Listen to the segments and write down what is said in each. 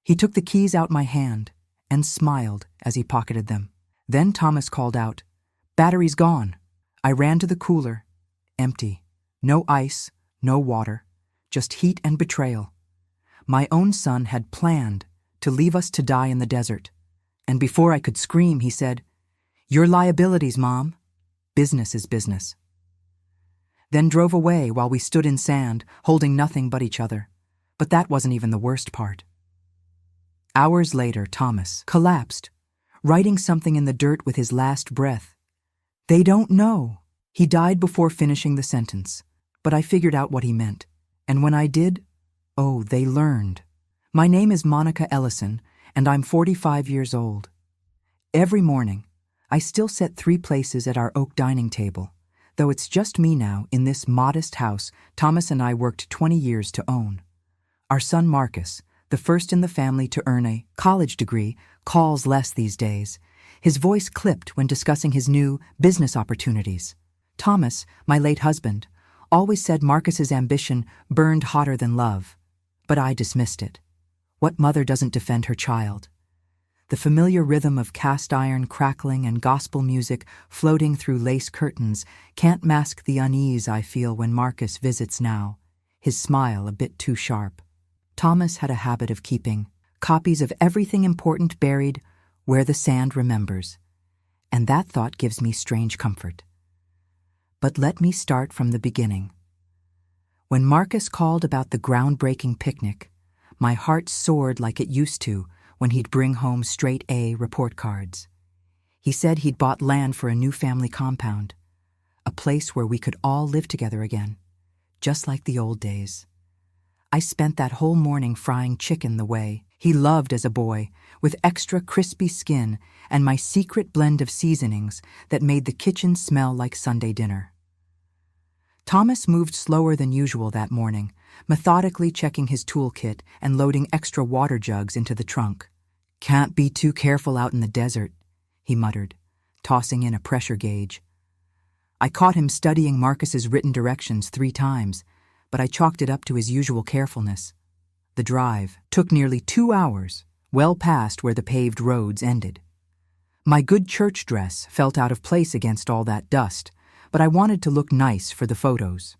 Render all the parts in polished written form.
He took the keys out my hand and smiled as he pocketed them. Then Thomas called out, "Battery's gone." I ran to the cooler. Empty. No ice, no water, just heat and betrayal. My own son had planned to leave us to die in the desert. And before I could scream, he said, "Your liabilities, Mom. Business is business." Then drove away while we stood in sand, holding nothing but each other. But that wasn't even the worst part. Hours later, Thomas collapsed, writing something in the dirt with his last breath. "They don't know." He died before finishing the sentence, but I figured out what he meant. And when I did, oh, they learned. My name is Monica Ellison, and I'm 45 years old. Every morning, I still set 3 places at our oak dining table. Though it's just me now in this modest house Thomas and I worked 20 years to own. Our son Marcus, the first in the family to earn a college degree, calls less these days. His voice clipped when discussing his new business opportunities. Thomas, my late husband, always said Marcus's ambition burned hotter than love. But I dismissed it. What mother doesn't defend her child? The familiar rhythm of cast iron crackling and gospel music floating through lace curtains can't mask the unease I feel when Marcus visits now, his smile a bit too sharp. Thomas had a habit of keeping copies of everything important buried where the sand remembers, and that thought gives me strange comfort. But let me start from the beginning. When Marcus called about the groundbreaking picnic, my heart soared like it used to when he'd bring home straight A report cards. He said he'd bought land for a new family compound, a place where we could all live together again, just like the old days. I spent that whole morning frying chicken the way he loved as a boy, with extra crispy skin and my secret blend of seasonings that made the kitchen smell like Sunday dinner. Thomas moved slower than usual that morning, methodically checking his toolkit and loading extra water jugs into the trunk. "Can't be too careful out in the desert," he muttered, tossing in a pressure gauge. I caught him studying Marcus's written directions 3 times, but I chalked it up to his usual carefulness. The drive took nearly 2 hours, well past where the paved roads ended. My good church dress felt out of place against all that dust, but I wanted to look nice for the photos.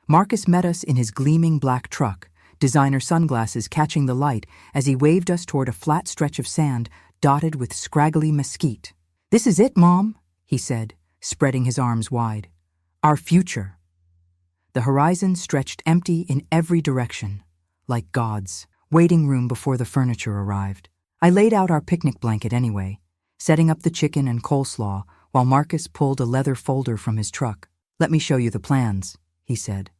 Marcus met us in his gleaming black truck, designer sunglasses catching the light as he waved us toward a flat stretch of sand dotted with scraggly mesquite. "This is it, Mom," he said, spreading his arms wide. "Our future." The horizon stretched empty in every direction, like God's waiting room before the furniture arrived. I laid out our picnic blanket anyway, setting up the chicken and coleslaw while Marcus pulled a leather folder from his truck. "Let me show you the plans," he said,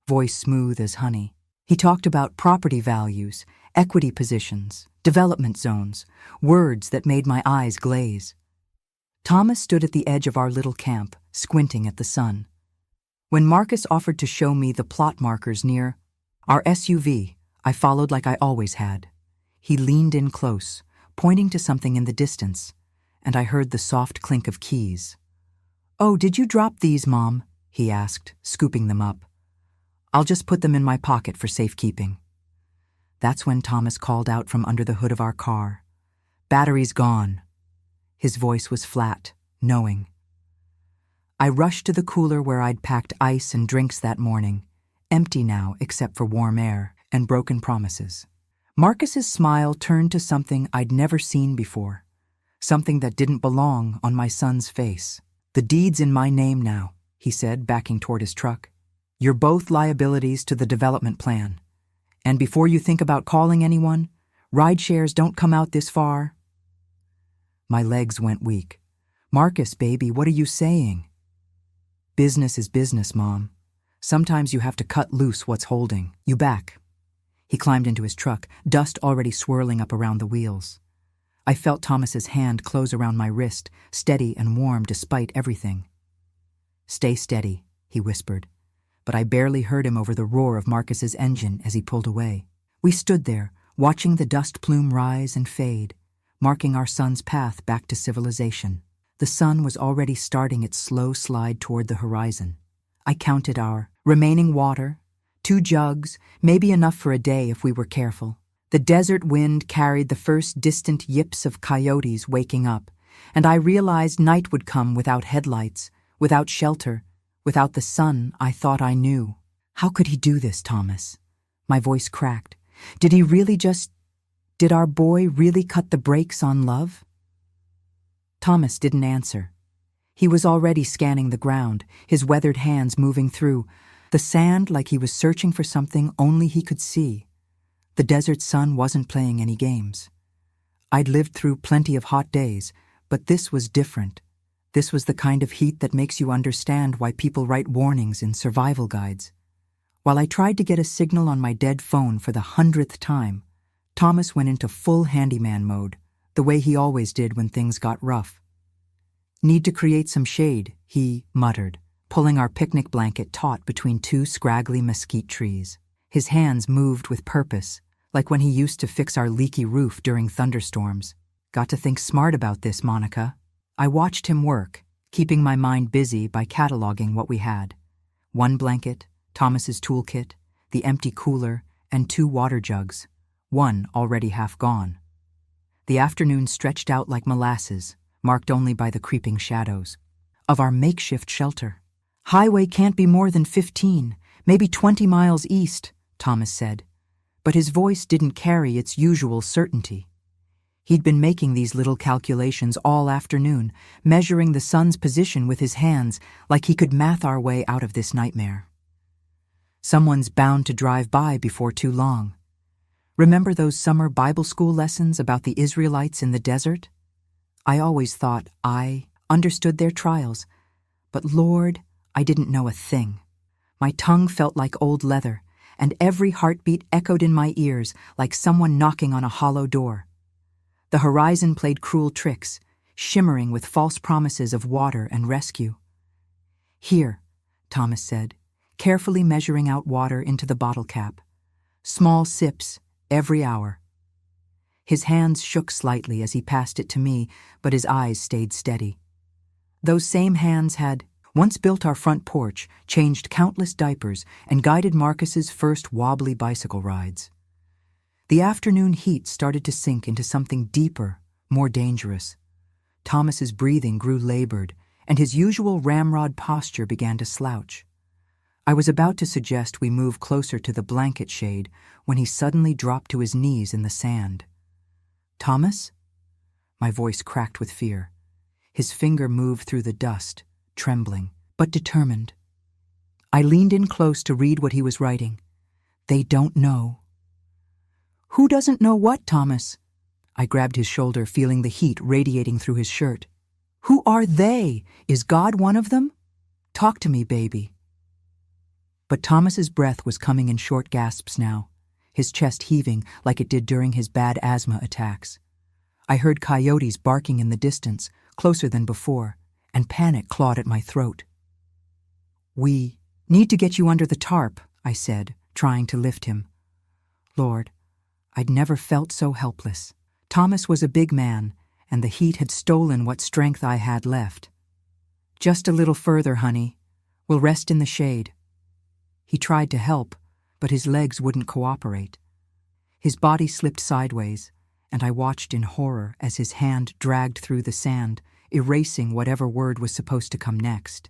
voice smooth as honey. He talked about property values, equity positions, development zones, words that made my eyes glaze. Thomas stood at the edge of our little camp, squinting at the sun. When Marcus offered to show me the plot markers near our SUV, I followed like I always had. He leaned in close, pointing to something in the distance, and I heard the soft clink of keys. "Oh, did you drop these, Mom?" he asked, scooping them up. "I'll just put them in my pocket for safekeeping." That's when Thomas called out from under the hood of our car. "Battery's gone." His voice was flat, knowing. I rushed to the cooler where I'd packed ice and drinks that morning, empty now except for warm air and broken promises. Marcus's smile turned to something I'd never seen before, something that didn't belong on my son's face. "The deed's in my name now," he said, backing toward his truck. "You're both liabilities to the development plan. And before you think about calling anyone, ride shares don't come out this far." My legs went weak. "Marcus, baby, what are you saying?" "Business is business, Mom. Sometimes you have to cut loose what's holding you back." He climbed into his truck, dust already swirling up around the wheels. I felt Thomas's hand close around my wrist, steady and warm despite everything. "Stay steady," he whispered, but I barely heard him over the roar of Marcus's engine as he pulled away. We stood there, watching the dust plume rise and fade, marking our son's path back to civilization. The sun was already starting its slow slide toward the horizon. I counted our remaining water, 2 jugs, maybe enough for a day if we were careful. The desert wind carried the first distant yips of coyotes waking up, and I realized night would come without headlights, without shelter, without the sun I thought I knew. How could he do this, Thomas? My voice cracked. Did our boy really cut the brakes on love? Thomas didn't answer. He was already scanning the ground, his weathered hands moving through the sand like he was searching for something only he could see. The desert sun wasn't playing any games. I'd lived through plenty of hot days, but this was different. This was the kind of heat that makes you understand why people write warnings in survival guides. While I tried to get a signal on my dead phone for the 100th time, Thomas went into full handyman mode, the way he always did when things got rough. "Need to create some shade," he muttered, pulling our picnic blanket taut between two scraggly mesquite trees. His hands moved with purpose, like when he used to fix our leaky roof during thunderstorms. Got to think smart about this, Monica. I watched him work, keeping my mind busy by cataloging what we had. 1 blanket, Thomas's toolkit, the empty cooler, and 2 water jugs, one already half gone. The afternoon stretched out like molasses, marked only by the creeping shadows of our makeshift shelter. "Highway can't be more than 15, maybe 20 miles east," Thomas said, but his voice didn't carry its usual certainty. He'd been making these little calculations all afternoon, measuring the sun's position with his hands like he could math our way out of this nightmare. Someone's bound to drive by before too long. Remember those summer Bible school lessons about the Israelites in the desert? I always thought I understood their trials, but Lord, I didn't know a thing. My tongue felt like old leather, and every heartbeat echoed in my ears like someone knocking on a hollow door. The horizon played cruel tricks, shimmering with false promises of water and rescue. "Here," Thomas said, carefully measuring out water into the bottle cap. "Small sips, every hour." His hands shook slightly as he passed it to me, but his eyes stayed steady. Those same hands had once built our front porch, changed countless diapers, and guided Marcus's first wobbly bicycle rides. The afternoon heat started to sink into something deeper, more dangerous. Thomas's breathing grew labored, and his usual ramrod posture began to slouch. I was about to suggest we move closer to the blanket shade when he suddenly dropped to his knees in the sand. "Thomas?" My voice cracked with fear. His finger moved through the dust, trembling, but determined. I leaned in close to read what he was writing. "They don't know." "Who doesn't know what, Thomas?" I grabbed his shoulder, feeling the heat radiating through his shirt. "Who are they? Is God one of them? Talk to me, baby." But Thomas's breath was coming in short gasps now, his chest heaving like it did during his bad asthma attacks. I heard coyotes barking in the distance, closer than before, and panic clawed at my throat. "We need to get you under the tarp," I said, trying to lift him. Lord, I'd never felt so helpless. Thomas was a big man, and the heat had stolen what strength I had left. "Just a little further, honey. We'll rest in the shade." He tried to help, but his legs wouldn't cooperate. His body slipped sideways, and I watched in horror as his hand dragged through the sand, erasing whatever word was supposed to come next.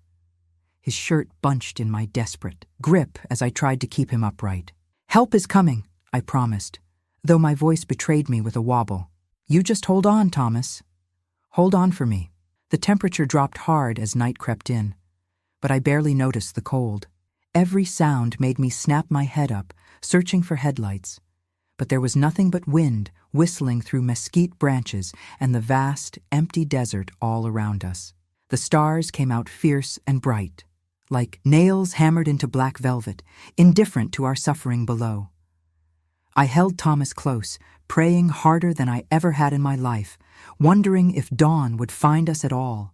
His shirt bunched in my desperate grip as I tried to keep him upright. "Help is coming," I promised, though my voice betrayed me with a wobble. "You just hold on, Thomas. Hold on for me." The temperature dropped hard as night crept in, but I barely noticed the cold. Every sound made me snap my head up, searching for headlights. But there was nothing but wind whistling through mesquite branches and the vast, empty desert all around us. The stars came out fierce and bright, like nails hammered into black velvet, indifferent to our suffering below. I held Thomas close, praying harder than I ever had in my life, wondering if dawn would find us at all.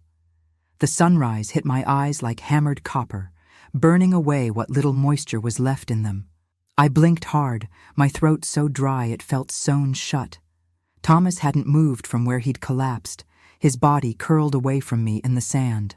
The sunrise hit my eyes like hammered copper, burning away what little moisture was left in them. I blinked hard, my throat so dry it felt sewn shut. Thomas hadn't moved from where he'd collapsed, his body curled away from me in the sand.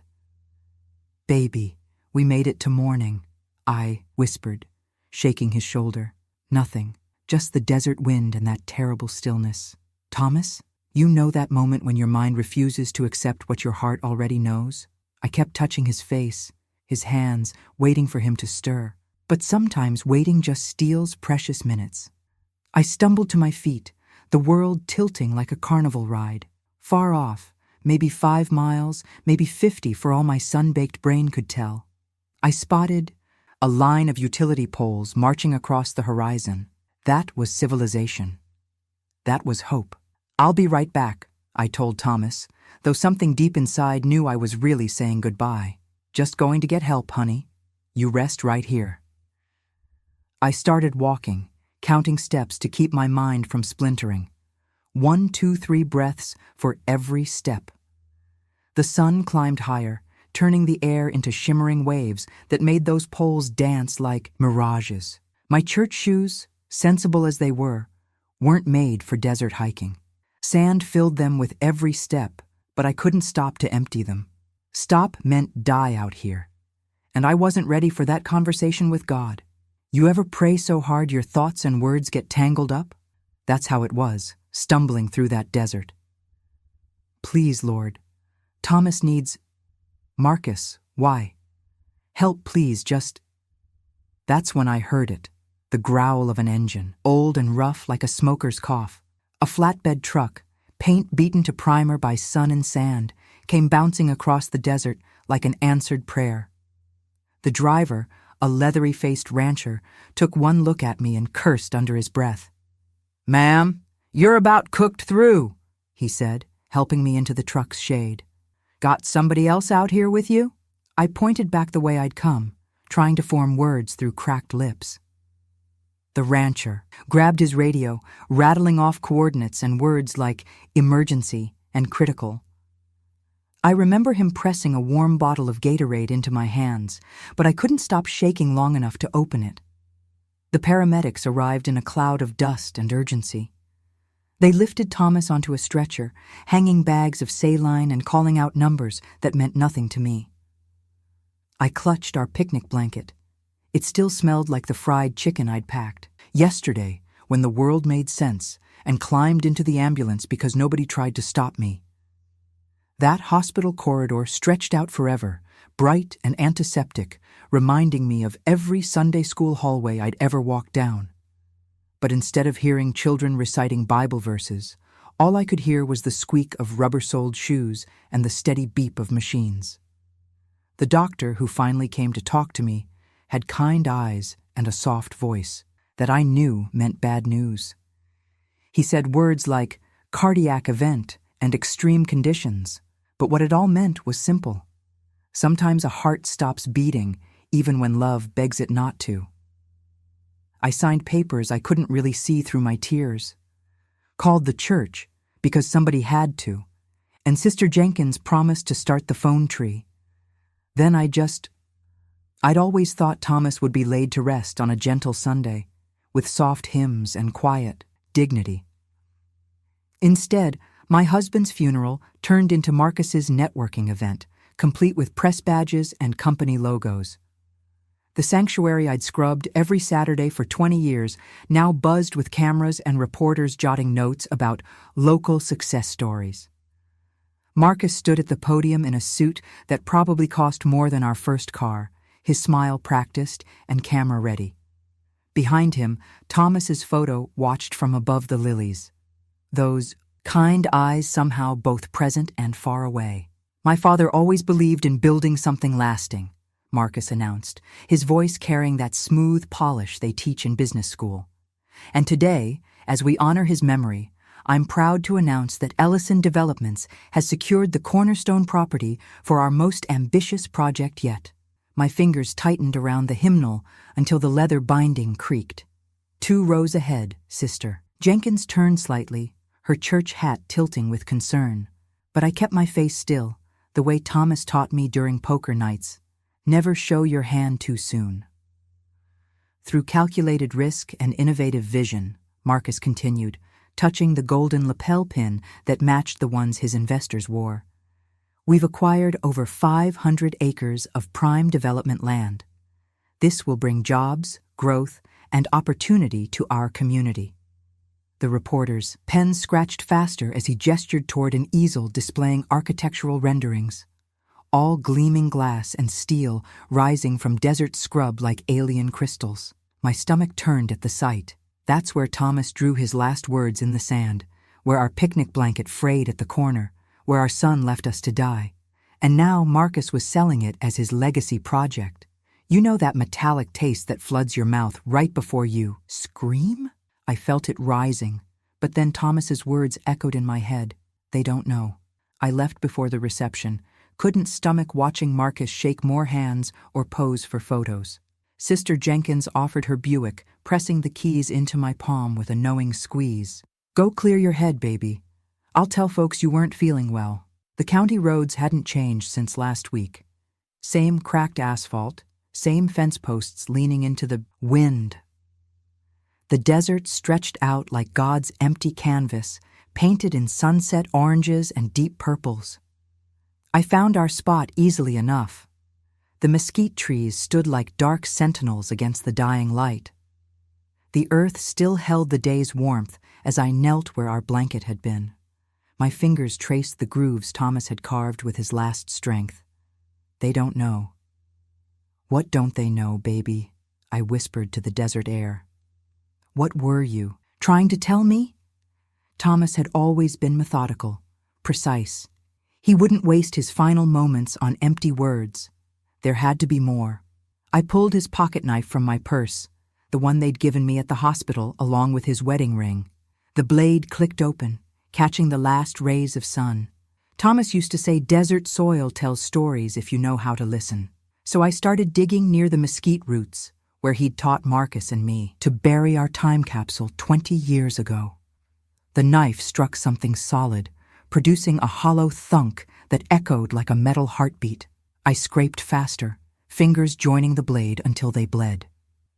"Baby, we made it to morning," I whispered, shaking his shoulder. "Nothing, just the desert wind and that terrible stillness. Thomas, you know that moment when your mind refuses to accept what your heart already knows? I kept touching his face, his hands, waiting for him to stir. But sometimes waiting just steals precious minutes. I stumbled to my feet, the world tilting like a carnival ride. Far off, maybe 5 miles, maybe 50 for all my sun-baked brain could tell, I spotted a line of utility poles marching across the horizon. That was civilization. That was hope. "I'll be right back," I told Thomas, though something deep inside knew I was really saying goodbye. "Just going to get help, honey. You rest right here." I started walking, counting steps to keep my mind from splintering. 1, 2, 3 breaths for every step. The sun climbed higher, turning the air into shimmering waves that made those poles dance like mirages. My church shoes, sensible as they were, weren't made for desert hiking. Sand filled them with every step, but I couldn't stop to empty them. Stop meant die out here. And I wasn't ready for that conversation with God. You ever pray so hard your thoughts and words get tangled up? That's how it was, stumbling through that desert. "Please, Lord. Thomas needs..." "Marcus, why? Help, please, just..." That's when I heard it, the growl of an engine, old and rough like a smoker's cough. A flatbed truck, paint beaten to primer by sun and sand, came bouncing across the desert like an answered prayer. The driver, a leathery-faced rancher, took one look at me and cursed under his breath. "Ma'am, you're about cooked through," he said, helping me into the truck's shade. "Got somebody else out here with you?" I pointed back the way I'd come, trying to form words through cracked lips. The rancher grabbed his radio, rattling off coordinates and words like emergency and critical. I remember him pressing a warm bottle of Gatorade into my hands, but I couldn't stop shaking long enough to open it. The paramedics arrived in a cloud of dust and urgency. They lifted Thomas onto a stretcher, hanging bags of saline and calling out numbers that meant nothing to me. I clutched our picnic blanket. It still smelled like the fried chicken I'd packed yesterday when the world made sense, and climbed into the ambulance because nobody tried to stop me. That hospital corridor stretched out forever, bright and antiseptic, reminding me of every Sunday school hallway I'd ever walked down. But instead of hearing children reciting Bible verses, all I could hear was the squeak of rubber-soled shoes and the steady beep of machines. The doctor who finally came to talk to me had kind eyes and a soft voice that I knew meant bad news. He said words like cardiac event and extreme conditions, but what it all meant was simple. Sometimes a heart stops beating even when love begs it not to. I signed papers I couldn't really see through my tears, called the church because somebody had to, and Sister Jenkins promised to start the phone tree. Then I'd always thought Thomas would be laid to rest on a gentle Sunday, with soft hymns and quiet dignity. Instead, my husband's funeral turned into Marcus's networking event, complete with press badges and company logos. The sanctuary I'd scrubbed every Saturday for 20 years now buzzed with cameras and reporters jotting notes about local success stories. Marcus stood at the podium in a suit that probably cost more than our first car, his smile practiced and camera ready. Behind him, Thomas's photo watched from above the lilies. Those kind eyes somehow both present and far away. "My father always believed in building something lasting," Marcus announced, his voice carrying that smooth polish they teach in business school. "And today, as we honor his memory, I'm proud to announce that Ellison Developments has secured the cornerstone property for our most ambitious project yet." My fingers tightened around the hymnal until the leather binding creaked. "2 rows ahead, sister." Jenkins turned slightly, her church hat tilting with concern, but I kept my face still, the way Thomas taught me during poker nights. Never show your hand too soon. Through calculated risk and innovative vision, Marcus continued, touching the golden lapel pin that matched the ones his investors wore. "We've acquired over 500 acres of prime development land. This will bring jobs, growth, and opportunity to our community. The reporter's pen scratched faster as he gestured toward an easel displaying architectural renderings, all gleaming glass and steel rising from desert scrub like alien crystals. My stomach turned at the sight. That's where Thomas drew his last words in the sand, where our picnic blanket frayed at the corner, where our son left us to die. And now Marcus was selling it as his legacy project. You know that metallic taste that floods your mouth right before you scream? I felt it rising, but then Thomas's words echoed in my head. They don't know. I left before the reception, couldn't stomach watching Marcus shake more hands or pose for photos. Sister Jenkins offered her Buick, pressing the keys into my palm with a knowing squeeze. Go clear your head, baby. I'll tell folks you weren't feeling well. The county roads hadn't changed since last week. Same cracked asphalt, same fence posts leaning into the wind. The desert stretched out like God's empty canvas, painted in sunset oranges and deep purples. I found our spot easily enough. The mesquite trees stood like dark sentinels against the dying light. The earth still held the day's warmth as I knelt where our blanket had been. My fingers traced the grooves Thomas had carved with his last strength. They don't know. What don't they know, baby? I whispered to the desert air. What were you, trying to tell me? Thomas had always been methodical, precise. He wouldn't waste his final moments on empty words. There had to be more. I pulled his pocket knife from my purse, the one they'd given me at the hospital along with his wedding ring. The blade clicked open, catching the last rays of sun. Thomas used to say desert soil tells stories if you know how to listen. So I started digging near the mesquite roots, where he'd taught Marcus and me to bury our time capsule 20 years ago. The knife struck something solid, producing a hollow thunk that echoed like a metal heartbeat. I scraped faster, fingers joining the blade until they bled.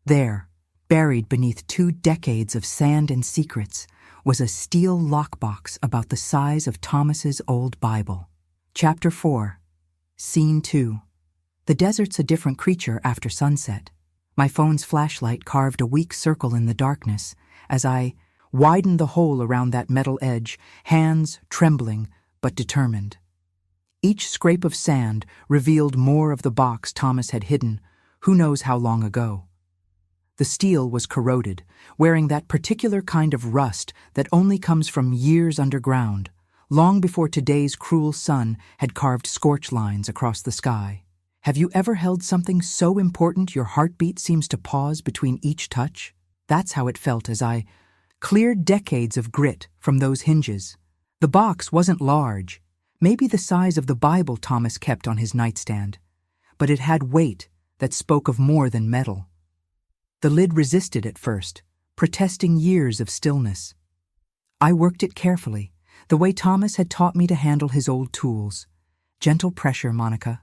There, buried beneath 2 decades of sand and secrets, was a steel lockbox about the size of Thomas's old Bible. Chapter 4. Scene 2. The desert's a different creature after sunset. My phone's flashlight carved a weak circle in the darkness as I widened the hole around that metal edge, hands trembling but determined. Each scrape of sand revealed more of the box Thomas had hidden, who knows how long ago. The steel was corroded, wearing that particular kind of rust that only comes from years underground, long before today's cruel sun had carved scorch lines across the sky. Have you ever held something so important your heartbeat seems to pause between each touch? That's how it felt as I cleared decades of grit from those hinges. The box wasn't large, maybe the size of the Bible Thomas kept on his nightstand, but it had weight that spoke of more than metal. The lid resisted at first, protesting years of stillness. I worked it carefully, the way Thomas had taught me to handle his old tools. Gentle pressure, Monica.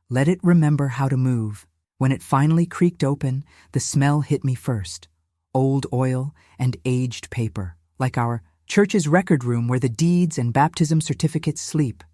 Let it remember how to move. When it finally creaked open, the smell hit me first. Old oil and aged paper, like our church's record room where the deeds and baptism certificates sleep.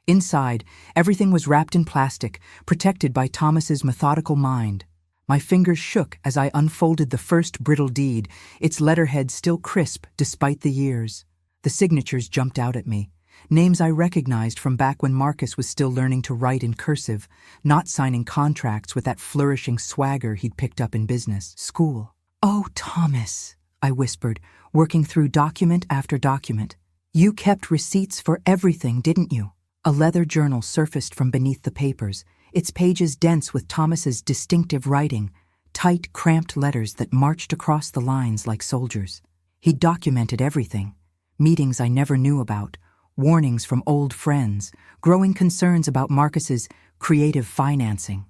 Inside, everything was wrapped in plastic, protected by Thomas's methodical mind. My fingers shook as I unfolded the first brittle deed, its letterhead still crisp despite the years. The signatures jumped out at me, names I recognized from back when Marcus was still learning to write in cursive, not signing contracts with that flourishing swagger he'd picked up in business school. "Oh, Thomas," I whispered, working through document after document. "You kept receipts for everything, didn't you?" A leather journal surfaced from beneath the papers, its pages dense with Thomas's distinctive writing, tight, cramped letters that marched across the lines like soldiers. He'd documented everything, meetings I never knew about, warnings from old friends, growing concerns about Marcus's creative financing.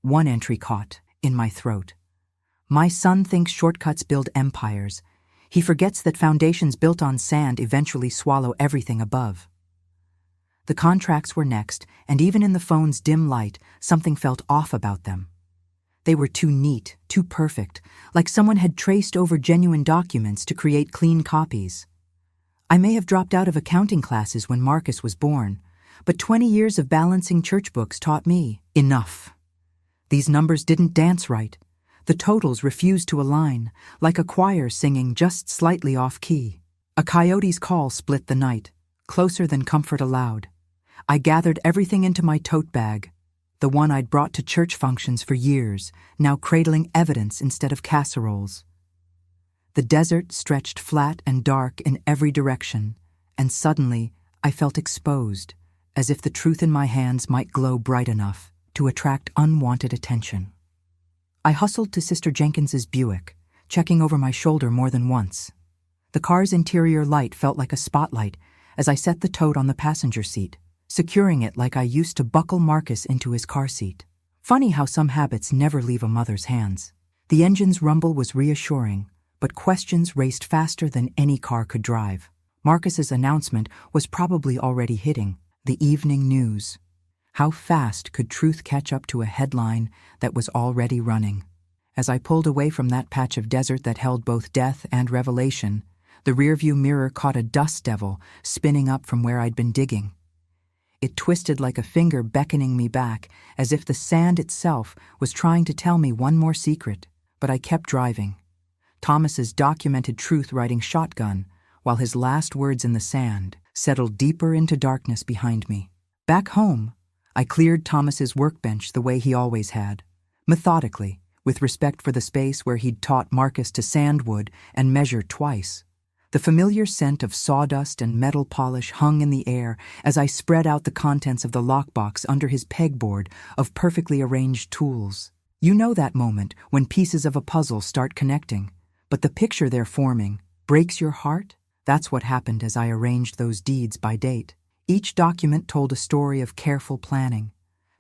One entry caught in my throat. "My son thinks shortcuts build empires. He forgets that foundations built on sand eventually swallow everything above." The contracts were next, and even in the phone's dim light, something felt off about them. They were too neat, too perfect, like someone had traced over genuine documents to create clean copies. I may have dropped out of accounting classes when Marcus was born, but 20 years of balancing church books taught me enough. These numbers didn't dance right. The totals refused to align, like a choir singing just slightly off-key. A coyote's call split the night, closer than comfort allowed. I gathered everything into my tote bag, the one I'd brought to church functions for years, now cradling evidence instead of casseroles. The desert stretched flat and dark in every direction, and suddenly I felt exposed, as if the truth in my hands might glow bright enough to attract unwanted attention. I hustled to Sister Jenkins's Buick, checking over my shoulder more than once. The car's interior light felt like a spotlight as I set the tote on the passenger seat, securing it like I used to buckle Marcus into his car seat. Funny how some habits never leave a mother's hands. The engine's rumble was reassuring, but questions raced faster than any car could drive. Marcus's announcement was probably already hitting the evening news. How fast could truth catch up to a headline that was already running? As I pulled away from that patch of desert that held both death and revelation, the rearview mirror caught a dust devil spinning up from where I'd been digging. It twisted like a finger beckoning me back, as if the sand itself was trying to tell me one more secret, but I kept driving. Thomas's documented truth riding shotgun, while his last words in the sand settled deeper into darkness behind me. Back home, I cleared Thomas's workbench the way he always had, methodically, with respect for the space where he'd taught Marcus to sand wood and measure twice. The familiar scent of sawdust and metal polish hung in the air as I spread out the contents of the lockbox under his pegboard of perfectly arranged tools. You know that moment when pieces of a puzzle start connecting, but the picture they're forming breaks your heart? That's what happened as I arranged those deeds by date. Each document told a story of careful planning.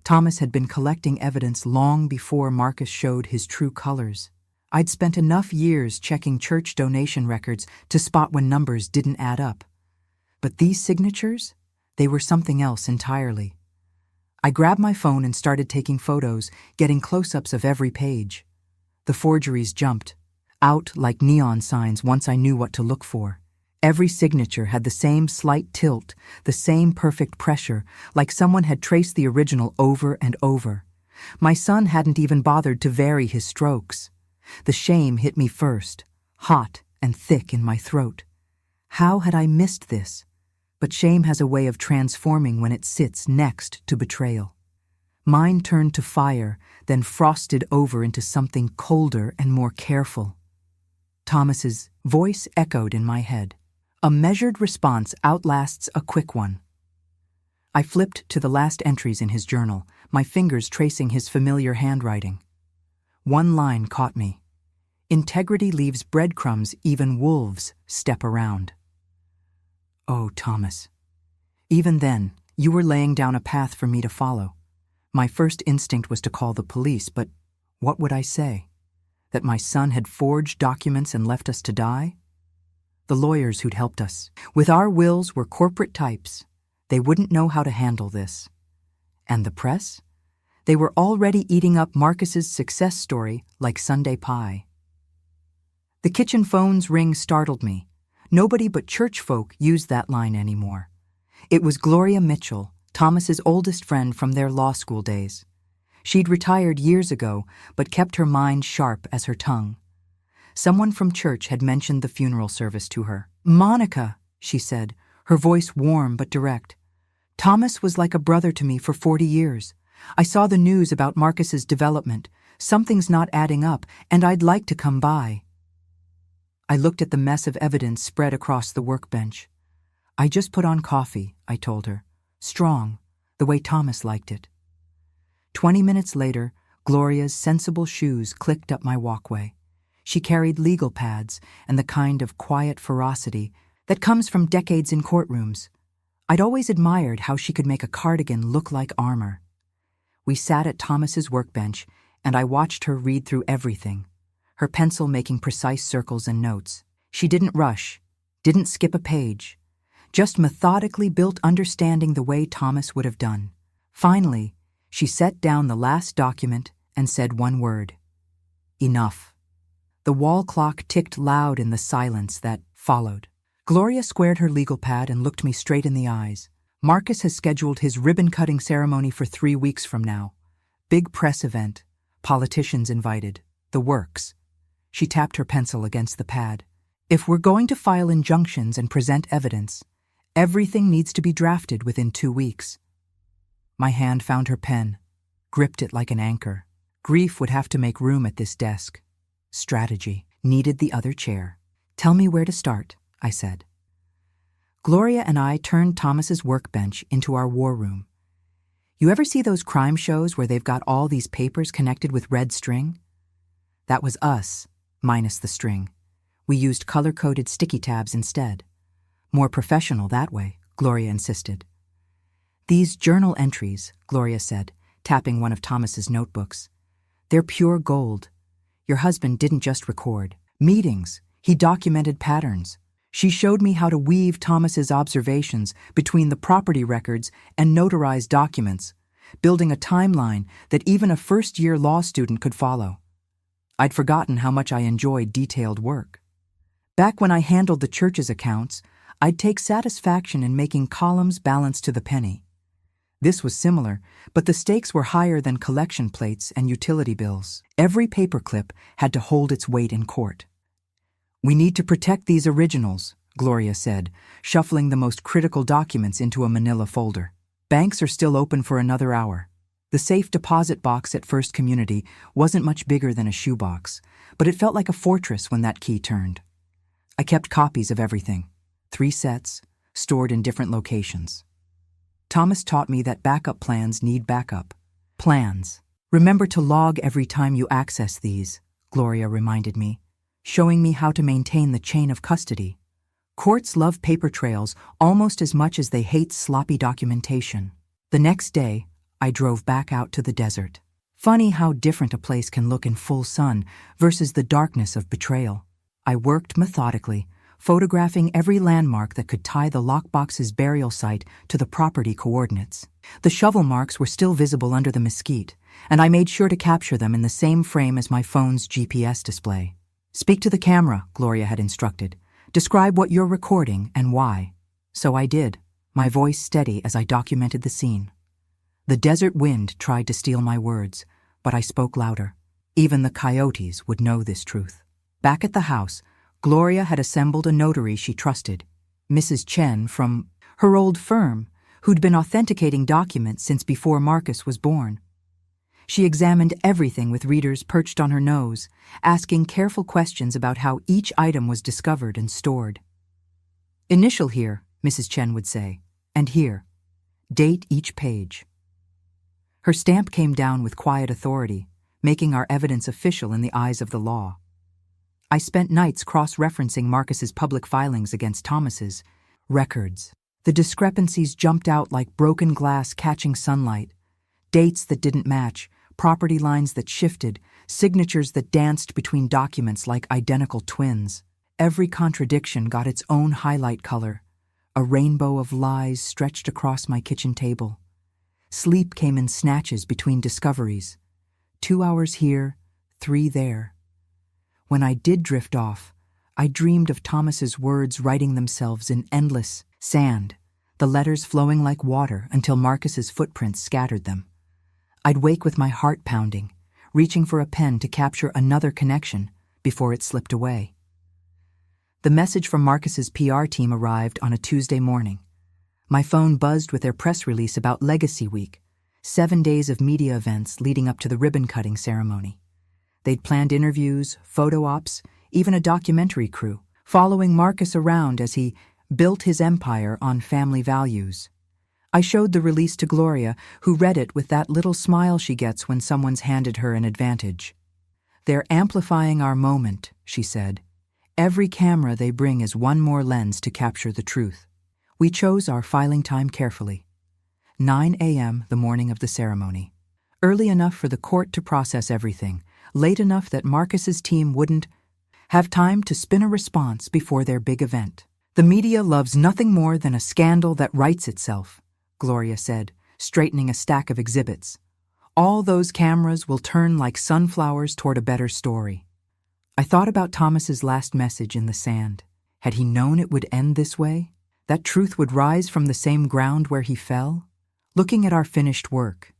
Thomas had been collecting evidence long before Marcus showed his true colors. I'd spent enough years checking church donation records to spot when numbers didn't add up. But these signatures? They were something else entirely. I grabbed my phone and started taking photos, getting close-ups of every page. The forgeries jumped out like neon signs once I knew what to look for. Every signature had the same slight tilt, the same perfect pressure, like someone had traced the original over and over. My son hadn't even bothered to vary his strokes. The shame hit me first, hot and thick in my throat. How had I missed this? But shame has a way of transforming when it sits next to betrayal. Mine turned to fire, then frosted over into something colder and more careful. Thomas's voice echoed in my head. A measured response outlasts a quick one. I flipped to the last entries in his journal, my fingers tracing his familiar handwriting. One line caught me. Integrity leaves breadcrumbs even wolves step around. Oh, Thomas. Even then, you were laying down a path for me to follow. My first instinct was to call the police, but what would I say? That my son had forged documents and left us to die? The lawyers who'd helped us, with our wills, were corporate types. They wouldn't know how to handle this. And the press? They were already eating up Marcus's success story like Sunday pie. The kitchen phone's ring startled me. Nobody but church folk used that line anymore. It was Gloria Mitchell, Thomas's oldest friend from their law school days. She'd retired years ago, but kept her mind sharp as her tongue. Someone from church had mentioned the funeral service to her. "Monica," she said, her voice warm but direct. "Thomas was like a brother to me for 40 years. I saw the news about Marcus's development. Something's not adding up, and I'd like to come by." I looked at the mess of evidence spread across the workbench. "I just put on coffee," I told her. "Strong, the way Thomas liked it." 20 minutes later, Gloria's sensible shoes clicked up my walkway. She carried legal pads and the kind of quiet ferocity that comes from decades in courtrooms. I'd always admired how she could make a cardigan look like armor. We sat at Thomas's workbench, and I watched her read through everything, her pencil making precise circles and notes. She didn't rush, didn't skip a page, just methodically built understanding the way Thomas would have done. Finally, she set down the last document and said one word: "Enough." The wall clock ticked loud in the silence that followed. Gloria squared her legal pad and looked me straight in the eyes. "Marcus has scheduled his ribbon-cutting ceremony for 3 weeks from now. Big press event. Politicians invited. The works. She tapped her pencil against the pad. If we're going to file injunctions and present evidence, everything needs to be drafted within 2 weeks. My hand found her pen, gripped it like an anchor. Grief would have to make room at this desk. Strategy needed the other chair. Tell me where to start, I said. Gloria and I turned Thomas's workbench into our war room. You ever see those crime shows where they've got all these papers connected with red string? That was us, minus the string. We used color-coded sticky tabs instead. More professional that way, Gloria insisted. These journal entries, Gloria said, tapping one of Thomas's notebooks. They're pure gold. Your husband didn't just record meetings, he documented patterns. She showed me how to weave Thomas's observations between the property records and notarized documents, building a timeline that even a first-year law student could follow. I'd forgotten how much I enjoyed detailed work. Back when I handled the church's accounts, I'd take satisfaction in making columns balance to the penny. This was similar, but the stakes were higher than collection plates and utility bills. Every paperclip had to hold its weight in court. We need to protect these originals, Gloria said, shuffling the most critical documents into a manila folder. Banks are still open for another hour. The safe deposit box at First Community wasn't much bigger than a shoebox, but it felt like a fortress when that key turned. I kept copies of everything, 3 sets, stored in different locations. Thomas taught me that backup plans need backup. Plans. Remember to log every time you access these, Gloria reminded me, showing me how to maintain the chain of custody. Courts love paper trails almost as much as they hate sloppy documentation. The next day, I drove back out to the desert. Funny how different a place can look in full sun versus the darkness of betrayal. I worked methodically, photographing every landmark that could tie the lockbox's burial site to the property coordinates. The shovel marks were still visible under the mesquite, and I made sure to capture them in the same frame as my phone's GPS display. Speak to the camera, Gloria had instructed. Describe what you're recording and why. So I did, my voice steady as I documented the scene. The desert wind tried to steal my words, but I spoke louder. Even the coyotes would know this truth. Back at the house, Gloria had assembled a notary she trusted, Mrs. Chen from her old firm, who'd been authenticating documents since before Marcus was born. She examined everything with readers perched on her nose, asking careful questions about how each item was discovered and stored. Initial here, Mrs. Chen would say, and here. Date each page. Her stamp came down with quiet authority, making our evidence official in the eyes of the law. I spent nights cross-referencing Marcus's public filings against Thomas's records. The discrepancies jumped out like broken glass catching sunlight. Dates that didn't match, property lines that shifted, signatures that danced between documents like identical twins. Every contradiction got its own highlight color. A rainbow of lies stretched across my kitchen table. Sleep came in snatches between discoveries. 2 hours here, 3 there. When I did drift off, I dreamed of Thomas's words writing themselves in endless sand, the letters flowing like water until Marcus's footprints scattered them. I'd wake with my heart pounding, reaching for a pen to capture another connection before it slipped away. The message from Marcus's PR team arrived on a Tuesday morning. My phone buzzed with their press release about Legacy Week, 7 days of media events leading up to the ribbon-cutting ceremony. They'd planned interviews, photo ops, even a documentary crew, following Marcus around as he built his empire on family values. I showed the release to Gloria, who read it with that little smile she gets when someone's handed her an advantage. They're amplifying our moment, she said. Every camera they bring is one more lens to capture the truth. We chose our filing time carefully. 9 a.m. the morning of the ceremony. Early enough for the court to process everything, late enough that Marcus's team wouldn't have time to spin a response before their big event. The media loves nothing more than a scandal that writes itself, Gloria said, straightening a stack of exhibits. All those cameras will turn like sunflowers toward a better story. I thought about Thomas's last message in the sand. Had he known it would end this way? That truth would rise from the same ground where he fell? Looking at our finished work,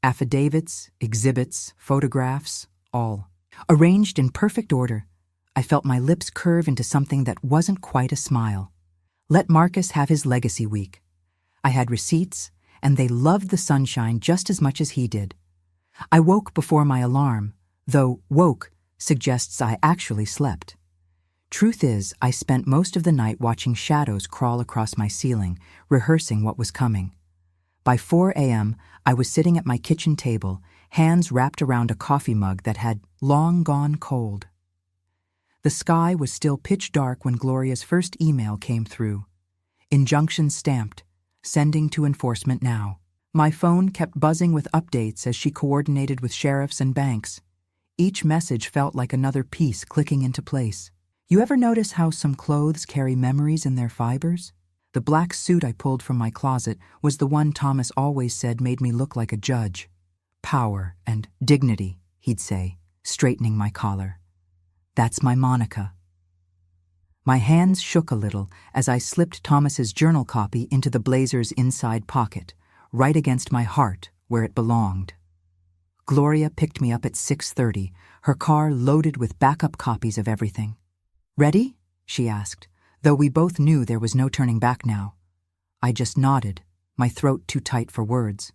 affidavits, exhibits, photographs, all. Arranged in perfect order, I felt my lips curve into something that wasn't quite a smile. Let Marcus have his legacy week. I had receipts, and they loved the sunshine just as much as he did. I woke before my alarm, though woke suggests I actually slept. Truth is, I spent most of the night watching shadows crawl across my ceiling, rehearsing what was coming. By 4 a.m., I was sitting at my kitchen table, hands wrapped around a coffee mug that had long gone cold. The sky was still pitch dark when Gloria's first email came through. Injunction stamped, sending to enforcement now. My phone kept buzzing with updates as she coordinated with sheriffs and banks. Each message felt like another piece clicking into place. You ever notice how some clothes carry memories in their fibers? The black suit I pulled from my closet was the one Thomas always said made me look like a judge. Power and dignity, he'd say, straightening my collar. That's my Monica. My hands shook a little as I slipped Thomas's journal copy into the blazer's inside pocket, right against my heart where it belonged. Gloria picked me up at 6:30, her car loaded with backup copies of everything. "Ready?" she asked, though we both knew there was no turning back now. I just nodded, my throat too tight for words.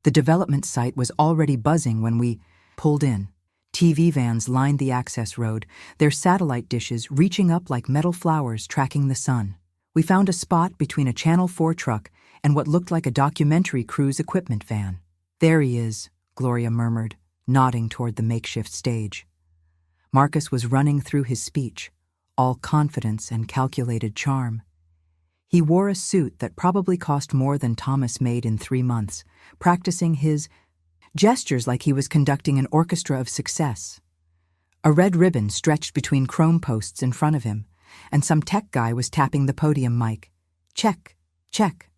The development site was already buzzing when we pulled in. TV vans lined the access road, their satellite dishes reaching up like metal flowers tracking the sun. We found a spot between a Channel 4 truck and what looked like a documentary crew's equipment van. "There he is," Gloria murmured, nodding toward the makeshift stage. Marcus was running through his speech, all confidence and calculated charm. He wore a suit that probably cost more than Thomas made in 3 months, practicing his gestures like he was conducting an orchestra of success. A red ribbon stretched between chrome posts in front of him, and some tech guy was tapping the podium mic. Check, check.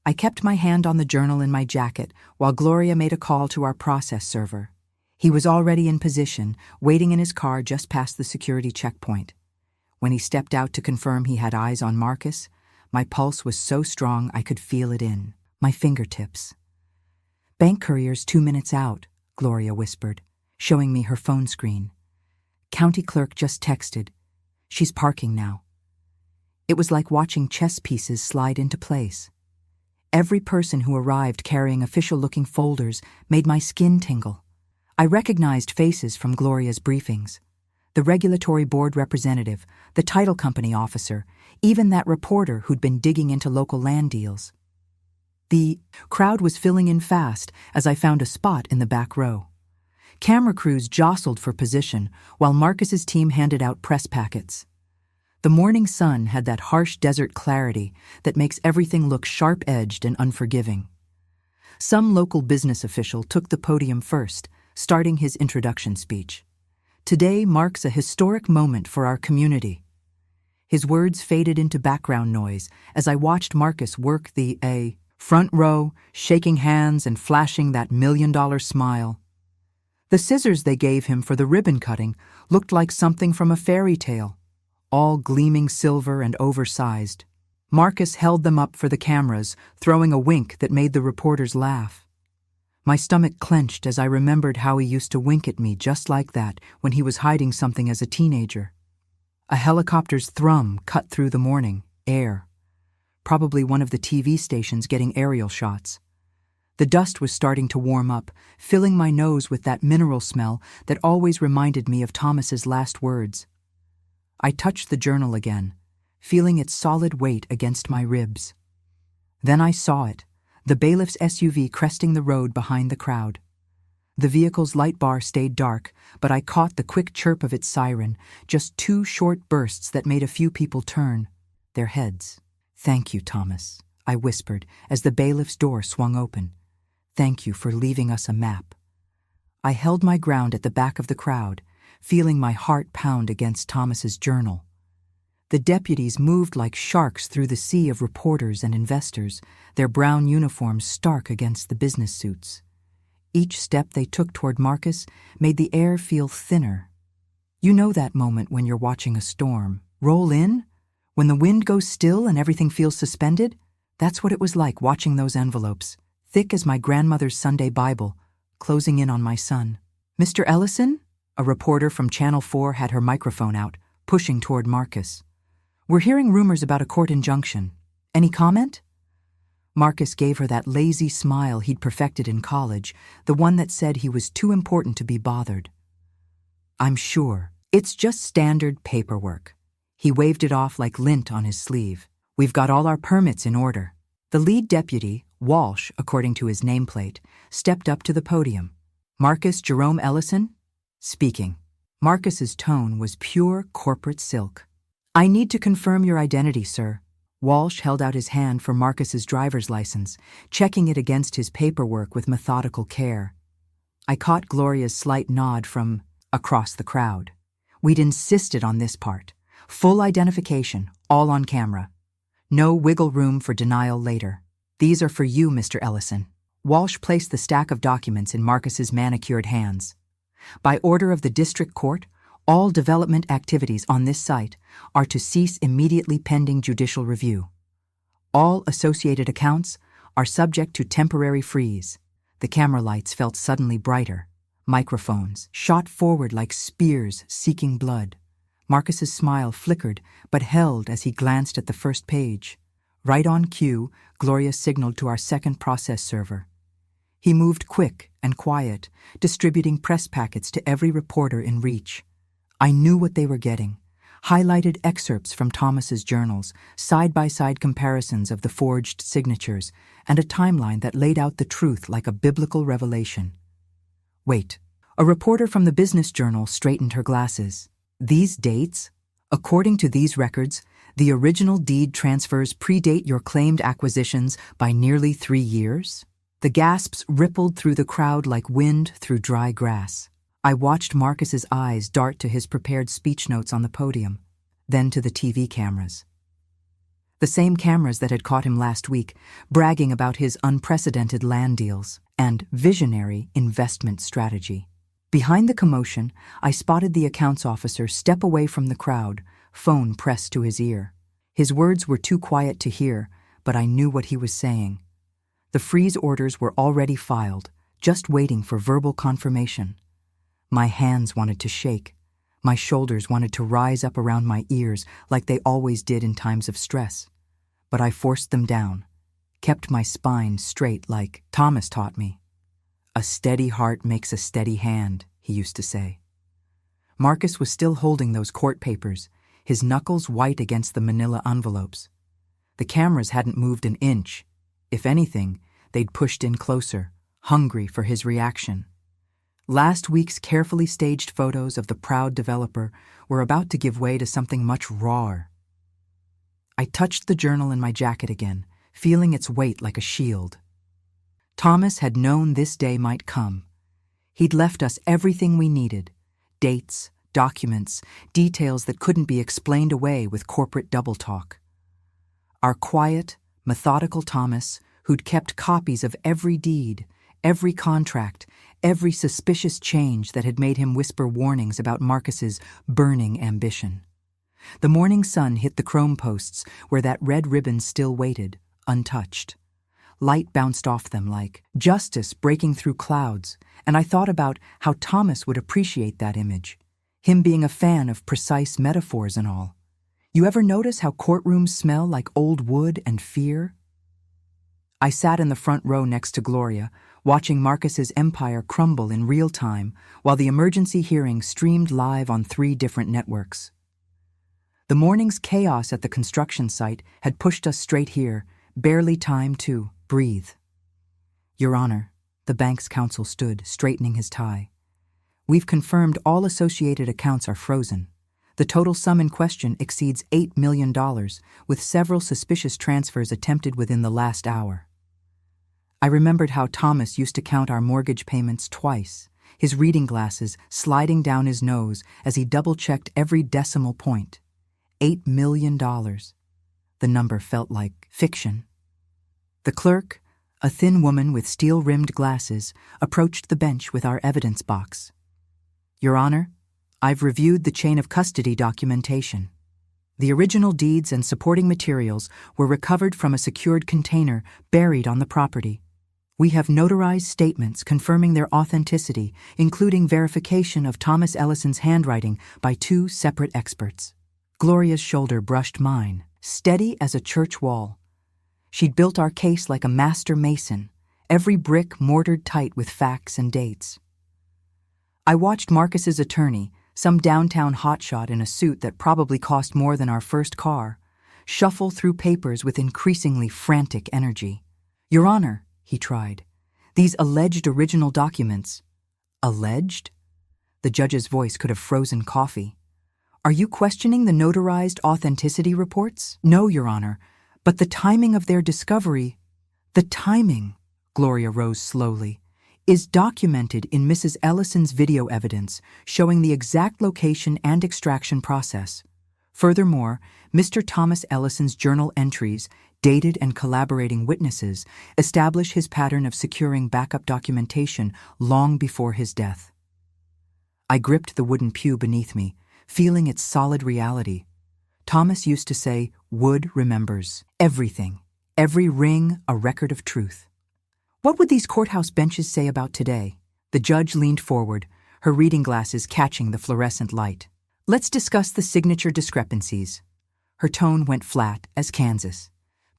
I kept my hand on the journal in my jacket while Gloria made a call to our process server. He was already in position, waiting in his car just past the security checkpoint. When he stepped out to confirm he had eyes on Marcus, my pulse was so strong I could feel it in my fingertips. "Bank courier's 2 minutes out," Gloria whispered, showing me her phone screen. "County clerk just texted. She's parking now." It was like watching chess pieces slide into place. Every person who arrived carrying official-looking folders made my skin tingle. I recognized faces from Gloria's briefings. The regulatory board representative, the title company officer, even that reporter who'd been digging into local land deals. The crowd was filling in fast as I found a spot in the back row. Camera crews jostled for position while Marcus's team handed out press packets. The morning sun had that harsh desert clarity that makes everything look sharp-edged and unforgiving. Some local business official took the podium first, starting his introduction speech. "Today marks a historic moment for our community." His words faded into background noise as I watched Marcus work the front row, shaking hands and flashing that $1 million smile. The scissors they gave him for the ribbon cutting looked like something from a fairy tale, all gleaming silver and oversized. Marcus held them up for the cameras, throwing a wink that made the reporters laugh. My stomach clenched as I remembered how he used to wink at me just like that when he was hiding something as a teenager. A helicopter's thrum cut through the morning air. Probably one of the TV stations getting aerial shots. The dust was starting to warm up, filling my nose with that mineral smell that always reminded me of Thomas's last words. I touched the journal again, feeling its solid weight against my ribs. Then I saw it, the bailiff's SUV cresting the road behind the crowd. The vehicle's light bar stayed dark, but I caught the quick chirp of its siren, just 2 short bursts that made a few people turn their heads. "Thank you, Thomas," I whispered as the bailiff's door swung open. "Thank you for leaving us a map." I held my ground at the back of the crowd, feeling my heart pound against Thomas's journal. The deputies moved like sharks through the sea of reporters and investors, their brown uniforms stark against the business suits. Each step they took toward Marcus made the air feel thinner. You know that moment when you're watching a storm roll in? When the wind goes still and everything feels suspended? That's what it was like watching those envelopes, thick as my grandmother's Sunday Bible, closing in on my son. "Mr. Ellison?" A reporter from Channel 4 had her microphone out, pushing toward Marcus. "We're hearing rumors about a court injunction. Any comment?" Marcus gave her that lazy smile he'd perfected in college, the one that said he was too important to be bothered. "I'm sure. It's just standard paperwork." He waved it off like lint on his sleeve. "We've got all our permits in order." The lead deputy, Walsh, according to his nameplate, stepped up to the podium. "Marcus Jerome Ellison?" Speaking. Marcus's tone was pure corporate silk. "I need to confirm your identity, sir." Walsh held out his hand for Marcus's driver's license, checking it against his paperwork with methodical care. I caught Gloria's slight nod from across the crowd. We'd insisted on this part. Full identification, all on camera. No wiggle room for denial later. "These are for you, Mr. Ellison." Walsh placed the stack of documents in Marcus's manicured hands. "By order of the district court, all development activities on this site are to cease immediately pending judicial review. All associated accounts are subject to temporary freeze." The camera lights felt suddenly brighter. Microphones shot forward like spears seeking blood. Marcus's smile flickered but held as he glanced at the first page. Right on cue, Gloria signaled to our second process server. He moved quick and quiet, distributing press packets to every reporter in reach. I knew what they were getting. Highlighted excerpts from Thomas's journals, side-by-side comparisons of the forged signatures, and a timeline that laid out the truth like a biblical revelation. Wait. A reporter from the Business Journal straightened her glasses. "These dates? According to these records, the original deed transfers predate your claimed acquisitions by nearly 3 years?" The gasps rippled through the crowd like wind through dry grass. I watched Marcus's eyes dart to his prepared speech notes on the podium, then to the TV cameras. The same cameras that had caught him last week, bragging about his unprecedented land deals and visionary investment strategy. Behind the commotion, I spotted the accounts officer step away from the crowd, phone pressed to his ear. His words were too quiet to hear, but I knew what he was saying. The freeze orders were already filed, just waiting for verbal confirmation. My hands wanted to shake. My shoulders wanted to rise up around my ears like they always did in times of stress. But I forced them down, kept my spine straight like Thomas taught me. "A steady heart makes a steady hand," he used to say. Marcus was still holding those court papers, his knuckles white against the manila envelopes. The cameras hadn't moved an inch. If anything, they'd pushed in closer, hungry for his reaction. Last week's carefully staged photos of the proud developer were about to give way to something much rawer. I touched the journal in my jacket again, feeling its weight like a shield. Thomas had known this day might come. He'd left us everything we needed: dates, documents, details that couldn't be explained away with corporate double talk. Our quiet, methodical Thomas, who'd kept copies of every deed, every contract, every suspicious change that had made him whisper warnings about Marcus's burning ambition. The morning sun hit the chrome posts where that red ribbon still waited, untouched. Light bounced off them like justice breaking through clouds, and I thought about how Thomas would appreciate that image, him being a fan of precise metaphors and all. You ever notice how courtrooms smell like old wood and fear? I sat in the front row next to Gloria, watching Marcus's empire crumble in real time while the emergency hearing streamed live on 3 different networks. The morning's chaos at the construction site had pushed us straight here, barely time to breathe. "Your Honor," the bank's counsel stood, straightening his tie. "We've confirmed all associated accounts are frozen. The total sum in question exceeds $8 million, with several suspicious transfers attempted within the last hour." I remembered how Thomas used to count our mortgage payments twice, his reading glasses sliding down his nose as he double-checked every decimal point. $8 million. The number felt like fiction. The clerk, a thin woman with steel-rimmed glasses, approached the bench with our evidence box. "Your Honor, I've reviewed the chain of custody documentation. The original deeds and supporting materials were recovered from a secured container buried on the property. We have notarized statements confirming their authenticity, including verification of Thomas Ellison's handwriting by 2 separate experts. Gloria's shoulder brushed mine, steady as a church wall. She'd built our case like a master mason, every brick mortared tight with facts and dates. I watched Marcus's attorney, some downtown hotshot in a suit that probably cost more than our first car, shuffle through papers with increasingly frantic energy. "Your Honor," he tried, "these alleged original documents—" "Alleged?" The judge's voice could have frozen coffee. "Are you questioning the notarized authenticity reports?" "No, Your Honor, but the timing of their discovery—" "The timing," Gloria rose slowly, "is documented in Mrs. Ellison's video evidence showing the exact location and extraction process. Furthermore, Mr. Thomas Ellison's journal entries, dated and collaborating witnesses, establish his pattern of securing backup documentation long before his death." I gripped the wooden pew beneath me, feeling its solid reality. Thomas used to say, "Wood remembers everything, every ring a record of truth." What would these courthouse benches say about today? The judge leaned forward, her reading glasses catching the fluorescent light. "Let's discuss the signature discrepancies." Her tone went flat as Kansas.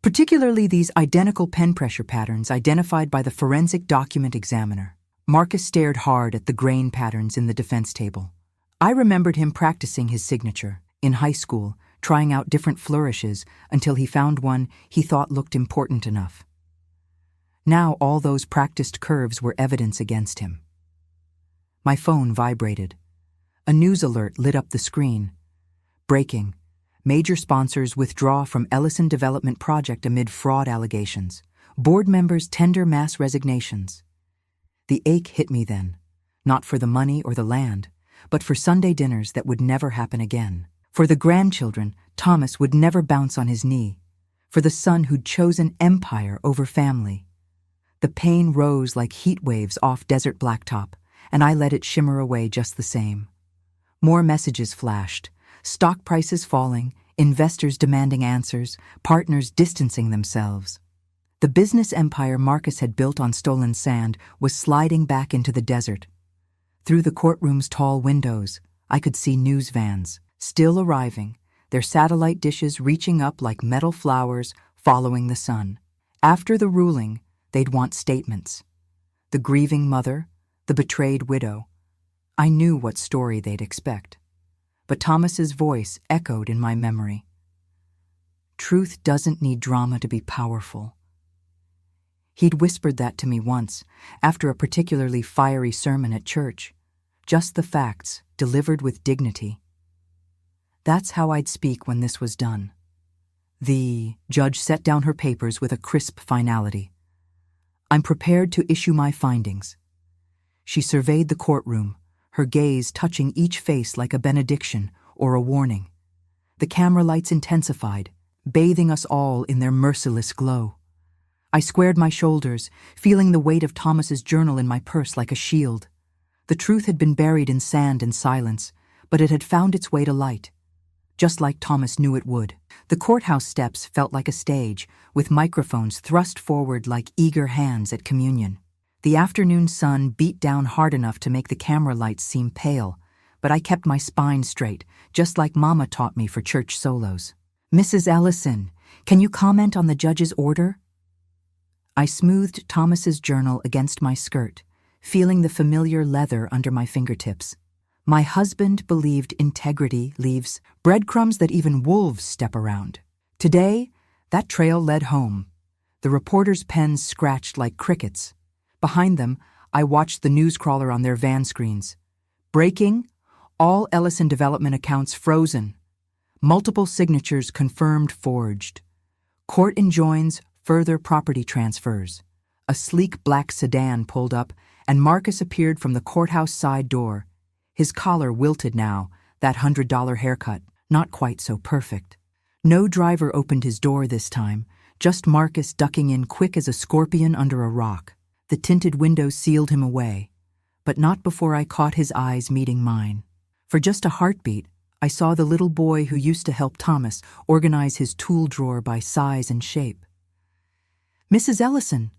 "Particularly these identical pen pressure patterns identified by the forensic document examiner." Marcus stared hard at the grain patterns in the defense table. I remembered him practicing his signature, in high school, trying out different flourishes until he found one he thought looked important enough. Now all those practiced curves were evidence against him. My phone vibrated. A news alert lit up the screen. "Breaking. Major sponsors withdraw from Ellison Development Project amid fraud allegations. Board members tender mass resignations." The ache hit me then, not for the money or the land, but for Sunday dinners that would never happen again. For the grandchildren Thomas would never bounce on his knee. For the son who'd chosen empire over family. The pain rose like heat waves off desert blacktop, and I let it shimmer away just the same. More messages flashed, stock prices falling, investors demanding answers, partners distancing themselves. The business empire Marcus had built on stolen sand was sliding back into the desert. Through the courtroom's tall windows, I could see news vans, still arriving, their satellite dishes reaching up like metal flowers following the sun. After the ruling, they'd want statements. The grieving mother, the betrayed widow. I knew what story they'd expect. But Thomas's voice echoed in my memory. "Truth doesn't need drama to be powerful." He'd whispered that to me once, after a particularly fiery sermon at church. Just the facts, delivered with dignity. That's how I'd speak when this was done. The judge set down her papers with a crisp finality. "I'm prepared to issue my findings." She surveyed the courtroom, her gaze touching each face like a benediction or a warning. The camera lights intensified, bathing us all in their merciless glow. I squared my shoulders, feeling the weight of Thomas's journal in my purse like a shield. The truth had been buried in sand and silence, but it had found its way to light, just like Thomas knew it would. The courthouse steps felt like a stage, with microphones thrust forward like eager hands at communion. The afternoon sun beat down hard enough to make the camera lights seem pale, but I kept my spine straight, just like Mama taught me for church solos. "Mrs. Ellison, can you comment on the judge's order?" I smoothed Thomas's journal against my skirt, feeling the familiar leather under my fingertips. My husband believed integrity leaves breadcrumbs that even wolves step around. Today, that trail led home. The reporters' pens scratched like crickets. Behind them, I watched the news crawler on their van screens. "Breaking, all Ellison Development accounts frozen. Multiple signatures confirmed forged. Court enjoins further property transfers." A sleek black sedan pulled up, and Marcus appeared from the courthouse side door. His collar wilted now, that $100 haircut, not quite so perfect. No driver opened his door this time, just Marcus ducking in quick as a scorpion under a rock. The tinted windows sealed him away, but not before I caught his eyes meeting mine. For just a heartbeat, I saw the little boy who used to help Thomas organize his tool drawer by size and shape. "Mrs. Ellison,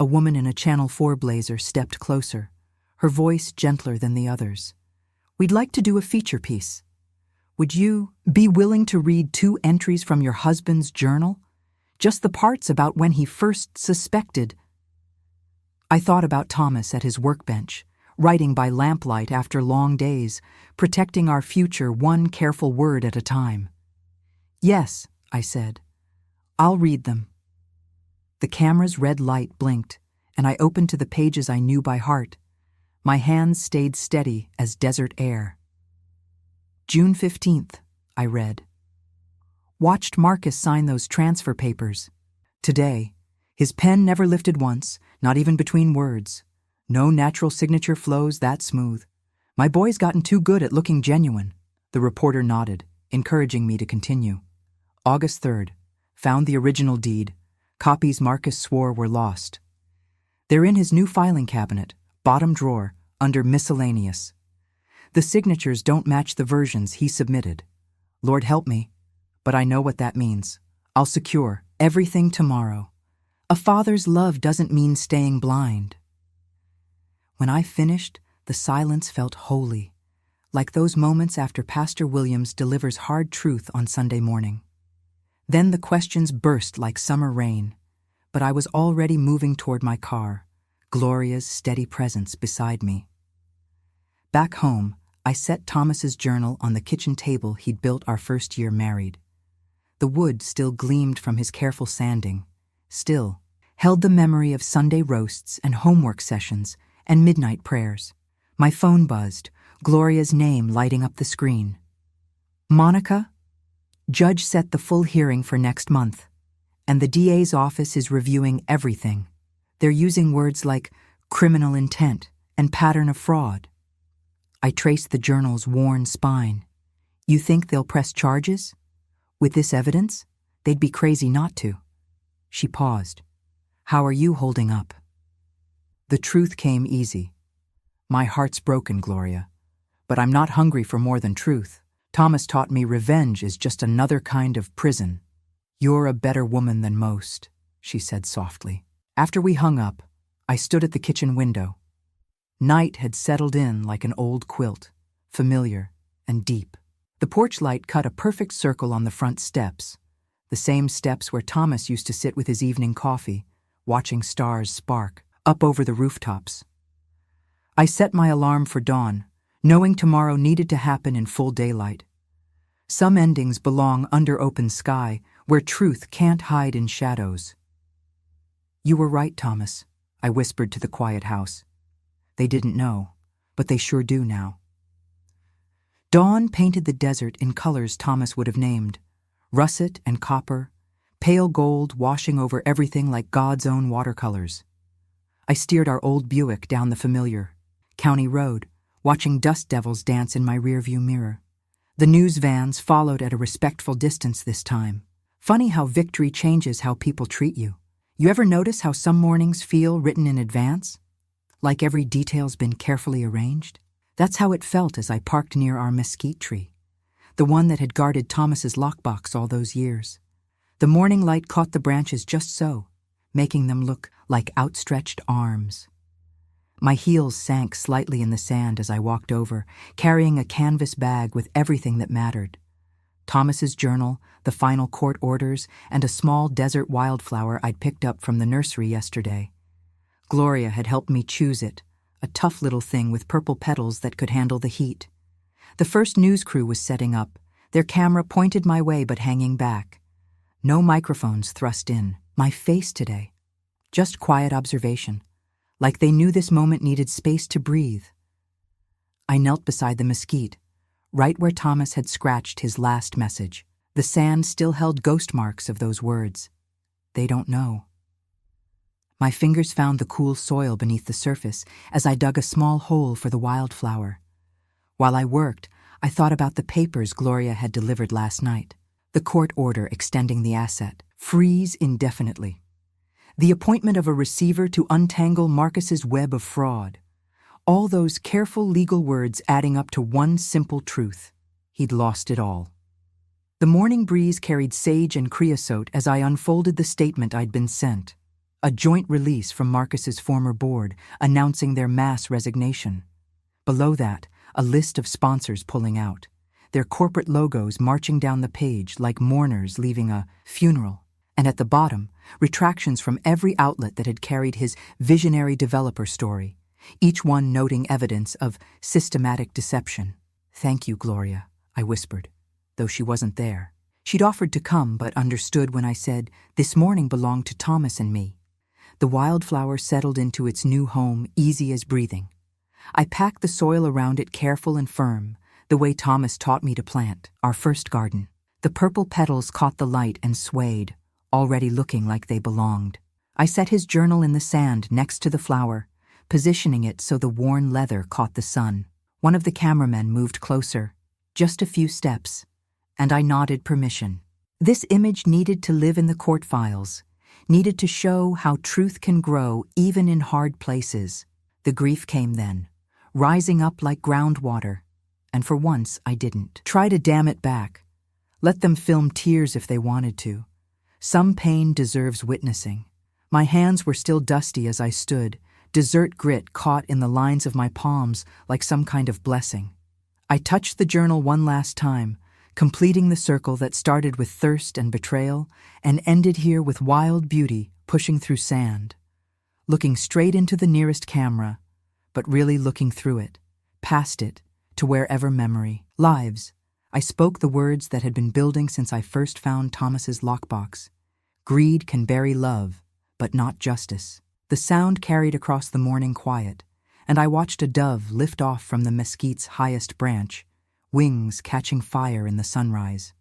A woman in a Channel 4 blazer stepped closer, her voice gentler than the others. "We'd like to do a feature piece. Would you be willing to read 2 entries from your husband's journal? Just the parts about when he first suspected." I thought about Thomas at his workbench, writing by lamplight after long days, protecting our future one careful word at a time. "Yes," I said. "I'll read them." The camera's red light blinked, and I opened to the pages I knew by heart. My hands stayed steady as desert air. June 15th, I read. Watched Marcus sign those transfer papers. Today, his pen never lifted once, not even between words. No natural signature flows that smooth. My boy's gotten too good at looking genuine. The reporter nodded, encouraging me to continue. August 3rd, found the original deed. Copies Marcus swore were lost. They're in his new filing cabinet, bottom drawer, under miscellaneous. The signatures don't match the versions he submitted. Lord help me, but I know what that means. I'll secure everything tomorrow. A father's love doesn't mean staying blind. When I finished, the silence felt holy, like those moments after Pastor Williams delivers hard truth on Sunday morning. Then the questions burst like summer rain, but I was already moving toward my car, Gloria's steady presence beside me. Back home, I set Thomas's journal on the kitchen table he'd built our first year married. The wood still gleamed from his careful sanding, still held the memory of Sunday roasts and homework sessions and midnight prayers. My phone buzzed, Gloria's name lighting up the screen. "Monica? Judge set the full hearing for next month, and the DA's office is reviewing everything. They're using words like criminal intent and pattern of fraud." I traced the journal's worn spine. "You think they'll press charges? With this evidence, they'd be crazy not to." She paused. "How are you holding up?" The truth came easy. "My heart's broken, Gloria, but I'm not hungry for more than truth. Thomas taught me revenge is just another kind of prison." "You're a better woman than most," she said softly. After we hung up, I stood at the kitchen window. Night had settled in like an old quilt, familiar and deep. The porch light cut a perfect circle on the front steps, the same steps where Thomas used to sit with his evening coffee, watching stars spark up over the rooftops. I set my alarm for dawn, knowing tomorrow needed to happen in full daylight. Some endings belong under open sky, where truth can't hide in shadows. "You were right, Thomas," I whispered to the quiet house. They didn't know, but they sure do now. Dawn painted the desert in colors Thomas would have named, russet and copper, pale gold washing over everything like God's own watercolors. I steered our old Buick down the familiar County Road, watching dust devils dance in my rearview mirror. The news vans followed at a respectful distance this time. Funny how victory changes how people treat you. You ever notice how some mornings feel written in advance? Like every detail's been carefully arranged? That's how it felt as I parked near our mesquite tree, the one that had guarded Thomas's lockbox all those years. The morning light caught the branches just so, making them look like outstretched arms. My heels sank slightly in the sand as I walked over, carrying a canvas bag with everything that mattered. Thomas's journal, the final court orders, and a small desert wildflower I'd picked up from the nursery yesterday. Gloria had helped me choose it, a tough little thing with purple petals that could handle the heat. The first news crew was setting up, their camera pointed my way but hanging back. No microphones thrust in. My face today. Just quiet observation, like they knew this moment needed space to breathe. I knelt beside the mesquite, right where Thomas had scratched his last message. The sand still held ghost marks of those words. They don't know. My fingers found the cool soil beneath the surface as I dug a small hole for the wildflower. While I worked, I thought about the papers Gloria had delivered last night. The court order extending the asset. Freeze indefinitely. The appointment of a receiver to untangle Marcus's web of fraud. All those careful legal words adding up to one simple truth. He'd lost it all. The morning breeze carried sage and creosote as I unfolded the statement I'd been sent. A joint release from Marcus's former board announcing their mass resignation. Below that, a list of sponsors pulling out, their corporate logos marching down the page like mourners leaving a funeral. And at the bottom, retractions from every outlet that had carried his visionary developer story, each one noting evidence of systematic deception. "Thank you, Gloria," I whispered, though she wasn't there. She'd offered to come but understood when I said this morning belonged to Thomas and me. The wildflower settled into its new home easy as breathing. I packed the soil around it careful and firm, the way Thomas taught me to plant, our first garden. The purple petals caught the light and swayed, already looking like they belonged. I set his journal in the sand next to the flower, positioning it so the worn leather caught the sun. One of the cameramen moved closer, just a few steps, and I nodded permission. This image needed to live in the court files, needed to show how truth can grow even in hard places. The grief came then, rising up like groundwater, and for once I didn't try to dam it back. Let them film tears if they wanted to. Some pain deserves witnessing. My hands were still dusty as I stood, dessert grit caught in the lines of my palms like some kind of blessing. I touched the journal one last time, completing the circle that started with thirst and betrayal and ended here with wild beauty pushing through sand. Looking straight into the nearest camera, but really looking through it, past it, to wherever memory lives. I spoke the words that had been building since I first found Thomas's lockbox. Greed can bury love, but not justice. The sound carried across the morning quiet, and I watched a dove lift off from the mesquite's highest branch, wings catching fire in the sunrise.